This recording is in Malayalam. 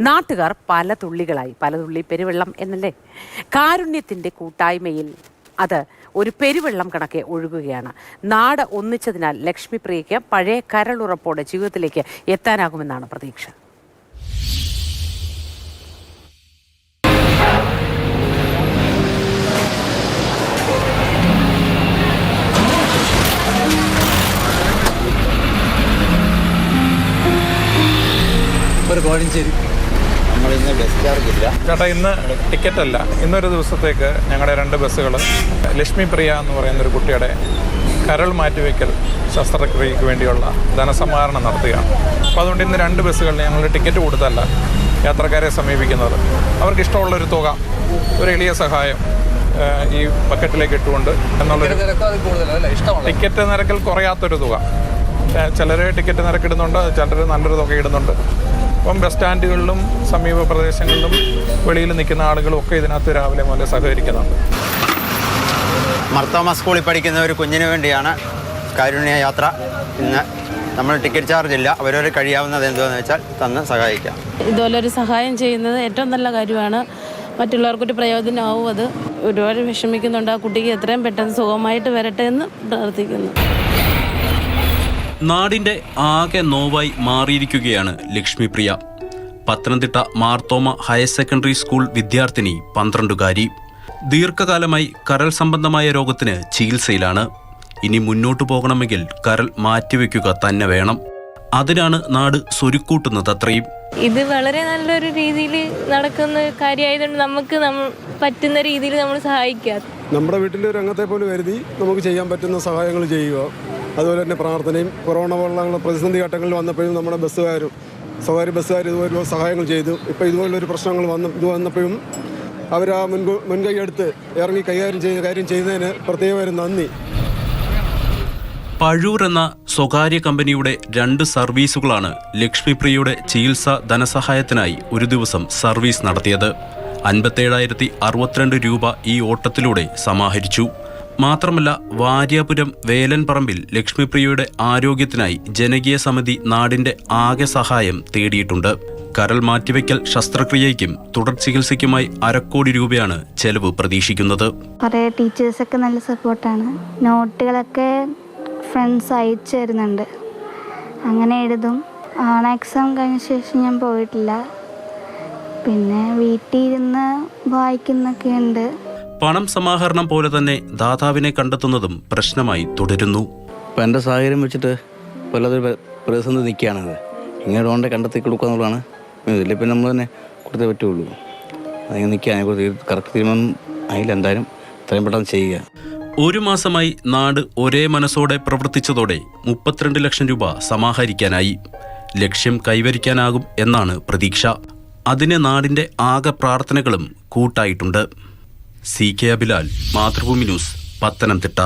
നാട്ടുകാർ പല തുള്ളികളായി, പല തുള്ളി പെരുവെള്ളം എന്നല്ലേ. കാരുണ്യത്തിൻ്റെ കൂട്ടായ്മയിൽ അത് ഒരു പെരുവെള്ളം കണക്കെ ഒഴുകുകയാണ്. നാട് ഒന്നിച്ചതിനാൽ ലക്ഷ്മിപ്രിയയ്ക്ക് പഴയ കരളുറപ്പോടെ ജീവിതത്തിലേക്ക് എത്താനാകുമെന്നാണ് പ്രതീക്ഷ. ഒരു കോഴഞ്ചേരി നമ്മളിന്ന് ബസ് ചാർജ് ഇല്ല ചേട്ടാ. ഇന്ന് ടിക്കറ്റ് അല്ല, ഇന്നൊരു ദിവസത്തേക്ക് ഞങ്ങളുടെ 2 ബസ്സുകൾ ലക്ഷ്മിപ്രിയ എന്ന് പറയുന്നൊരു കുട്ടിയുടെ കരൾ മാറ്റിവെക്കൽ ശസ്ത്രക്രിയയ്ക്ക് വേണ്ടിയുള്ള ധനസമാഹരണം നടത്തുകയാണ്. അപ്പോൾ അതുകൊണ്ട് ഇന്ന് 2 ബസ്സുകളിൽ ഞങ്ങൾ ടിക്കറ്റ് കൊടുത്തല്ല യാത്രക്കാരെ സമീപിക്കുന്നത്. അവർക്ക് ഇഷ്ടമുള്ളൊരു തുക, ഒരു എളിയ സഹായം ഈ ബക്കറ്റിലേക്ക് ഇട്ടുകൊണ്ട് എന്നുള്ളൊരു ടിക്കറ്റ് നിരക്കിൽ കുറയാത്തൊരു തുക. ചിലർ ടിക്കറ്റ് നിരക്കിടുന്നുണ്ട്, ചിലർ നല്ലൊരു തുക ഇടുന്നുണ്ട്. അപ്പം ബസ് സ്റ്റാൻഡുകളിലും സമീപ പ്രദേശങ്ങളിലും വെളിയിൽ നിൽക്കുന്ന ആളുകളും ഒക്കെ ഇതിനകത്ത് രാവിലെ മുതൽ സഹകരിക്കുന്നുണ്ട്. മർത്തോമ സ്കൂളിൽ പഠിക്കുന്ന ഒരു കുഞ്ഞിന് വേണ്ടിയാണ് കാരുണ്യ യാത്ര. ഇന്ന് നമ്മൾ ടിക്കറ്റ് ചാർജ് ഇല്ല, അവരവർ കഴിയാവുന്നത് എന്താണെന്ന് വെച്ചാൽ തന്ന് സഹായിക്കാം. ഇതുപോലൊരു സഹായം ചെയ്യുന്നത് ഏറ്റവും നല്ല കാര്യമാണ്. മറ്റുള്ളവർക്കൊരു പ്രയോജനമാവും. അത് ഒരുപാട് വിഷമിക്കുന്നുണ്ട്. ആ കുട്ടിക്ക് എത്രയും പെട്ടെന്ന് സുഖമായിട്ട് വരട്ടെ എന്ന് പ്രാർത്ഥിക്കുന്നു. നാടിൻ്റെ ആകെ നോവായി മാറിയിരിക്കുകയാണ് Lakshmipriya. Pathanamthitta Marthoma higher secondary school വിദ്യാർത്ഥിനി 12കാരി. ദീർഘകാലമായി കരൾ സംബന്ധമായ രോഗത്തിന് ചികിത്സയിലാണ്. ഇനി മുന്നോട്ടു പോകണമെങ്കിൽ കരൾ മാറ്റിവെക്കുക തന്നെ വേണം. അതിനാണ് നാട് സ്വരുക്കൂട്ടുന്നത് അത്രയും. ഇത് വളരെ നല്ലൊരു രീതിയിൽ നടക്കുന്ന കാര്യമായതുകൊണ്ട് നമുക്ക് പറ്റുന്ന രീതിയിൽ നമ്മൾ സഹായിക്കുക. നമ്മുടെ വീട്ടിലെ രംഗത്തെ പോലെ കരുതി നമുക്ക് ചെയ്യാൻ പറ്റുന്ന സഹായങ്ങൾ ചെയ്യുക. അതുപോലെ തന്നെ പ്രാർത്ഥനയും. കൊറോണ പോലുള്ള പ്രതിസന്ധി ഘട്ടങ്ങളിൽ വന്നപ്പോഴും നമ്മുടെ സ്വകാര്യ ബസ്സുകാർ ഇതുപോലുള്ള സഹായങ്ങൾ ചെയ്തു. ഇപ്പോൾ ഇതുപോലുള്ളൊരു പ്രശ്നങ്ങൾ വന്നപ്പോഴും അവർ ആ മുൻകൈ എടുത്ത് ഇറങ്ങി കാര്യം ചെയ്തതിന് പ്രത്യേകമായൊരു നന്ദി. പഴൂർ എന്ന സ്വകാര്യ കമ്പനിയുടെ 2 സർവീസുകളാണ് ലക്ഷ്മിപ്രിയയുടെ ചികിത്സാ ധനസഹായത്തിനായി ഒരു ദിവസം സർവീസ് നടത്തിയത്. 57,062 രൂപ ഈ ഓട്ടത്തിലൂടെ സമാഹരിച്ചു. മാത്രമല്ല, വാര്യാപുരം വേലൻപറമ്പിൽ ലക്ഷ്മിപ്രിയയുടെ ആരോഗ്യത്തിനായി ജനകീയ സമിതി നാടിന്റെ ആകെ സഹായം തേടിയിട്ടുണ്ട്. കരൾ മാറ്റിവെക്കൽ ശസ്ത്രക്രിയയ്ക്കും തുടർ ചികിത്സയ്ക്കുമായി 1/2 കോടി രൂപയാണ് ചെലവ് പ്രതീക്ഷിക്കുന്നത്. കുറേ ടീച്ചേഴ്സൊക്കെ നല്ല സപ്പോർട്ടാണ്. നോട്ടുകളൊക്കെ ഫ്രണ്ട്സ് അയച്ചു തരുന്നുണ്ട്. അങ്ങനെ എഴുതും. എക്സാം കഴിഞ്ഞ ശേഷം ഞാൻ പോയിട്ടില്ല. പിന്നെ വീട്ടിൽ ഇരുന്ന് വായിക്കുന്നൊക്കെ ഉണ്ട്. പണം സമാഹരണം പോലെ തന്നെ ദാതാവിനെ കണ്ടെത്തുന്നതും പ്രശ്നമായി തുടരുന്നു. ഇപ്പം എൻ്റെ സാഹചര്യം വെച്ചിട്ട് വല്ലാതൊരു പ്രതിസന്ധി നിൽക്കുകയാണത്. ഇങ്ങനെ ഡോണ്ടെ കണ്ടെത്തി കൊടുക്കുക എന്നുള്ളതാണ്. ഇതിൽ പിന്നെ നമ്മൾ തന്നെ കൊടുത്തേ പറ്റുള്ളൂ. അതിങ്ങനെ നിൽക്കുക. അതിനെക്കുറിച്ച് കറക്റ്റ് തീരുമാനം അതിൽ എന്തായാലും ഇത്രയും പെട്ടെന്ന് ചെയ്യുക. 1 മാസമായി നാട് ഒരേ മനസ്സോടെ പ്രവർത്തിച്ചതോടെ 32 ലക്ഷം രൂപ സമാഹരിക്കാനായി. ലക്ഷ്യം കൈവരിക്കാനാകും എന്നാണ് പ്രതീക്ഷ. അതിന് നാടിന്റെ ആകെ പ്രാർത്ഥനകളും കൂട്ടായിട്ടുണ്ട്. CK Abilal, Mathrubhumi news, Pathanamthitta.